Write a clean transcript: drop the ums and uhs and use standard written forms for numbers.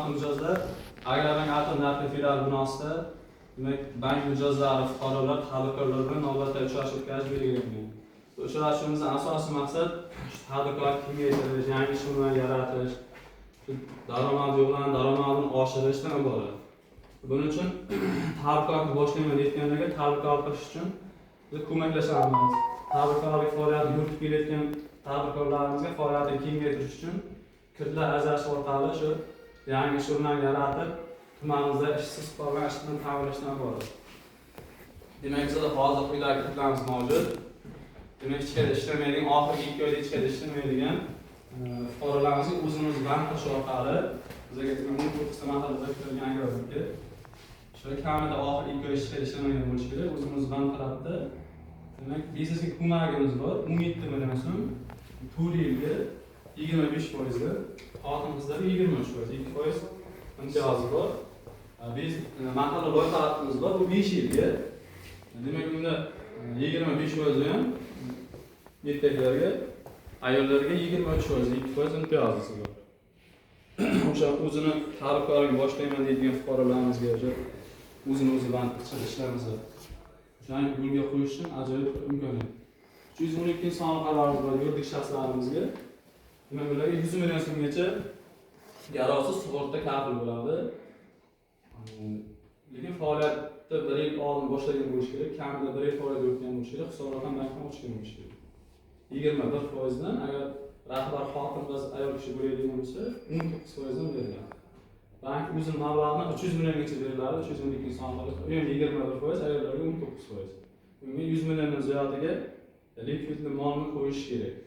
qiymat mijozlar agardan alternativ filial binosida demak bank mijozlari fuqarolar tadbirkorlar bilan navbatdagi uchrashuv o'tkazish belgilangan. Uchrashuvimizning asosiy maqsad tadbirkorlikni kengaytirish, yangi ish o'rinlari yaratish, daromad yo'qdan daromadini oshirishdan iborat. Buning uchun tadbirkorlikni boshlayman aytganlarga tadbirkorlik qilish uchun biz ko'maklashamiz. Tadbirkorlik faoliyatini yuritib kelayotgan tadbirkorlarimizga faoliyatini kengaytirish uchun kirdlar ajratish orqali shu yangi ish o'rinlarini yaratib, tumanimizda ishsiz qolgan ish bilan ta'minlashdan iborat. Demak, bizda hozir quyidagi kirdlarimiz mavjud. Demak, ichkarida ishlamaydigan, oxirgi 2 oyda ichkarida ishlamaydigan fuqarolarimizni o'zimiz bank qilish orqali bizga 19 ta mahallada ko'rgan agrovniki shu kamida oxirgi 2 oy ichkarida ishlamagan bo'lishi kerak, o'zimiz bank qiladi. Demak, biznesga ko'magimiz bor, 17 million so'm, 4 yilga 25% ga, xotin-qizlarga 23%, 2% imtiyozi bor. Biz mahalla loyihalarimiz bor, bu 5 yilga. Demak, unda 25% ham erkaklarga, ayollarga 23%, 2% imtiyozi bor. O'sha o'zini tadbirkorlikni boshlayman deydigan fuqarolarımizga o'zini bank ishlarimizni o'shani yo'lga qo'yish uchun ajoyib imkoniyat. 312 son qarorimiz bor yuridik shaxslarimizga. Demak, ularga 100 million so'mgacha garovsiz sug'urta kafil bo'ladi. Lekin faoliyatni 1 yil oldin boshlagan bo'lish kerak, kamida 1 yil faoliyat yuritgan bo'lish kerak, hisobotdan bankdan ochgan bo'lish kerak. 21% dan agar rahbar xotin va ayol kishi bo'ladigan bo'lsa 19% dan beriladi. Bank o'zining mablag'ini 300 milliongacha beriladi, 312 son qaror, 21%, ayollarga 19%. Bunga 100 milliondan ziyodiga likvidli molni qo'yish kerak.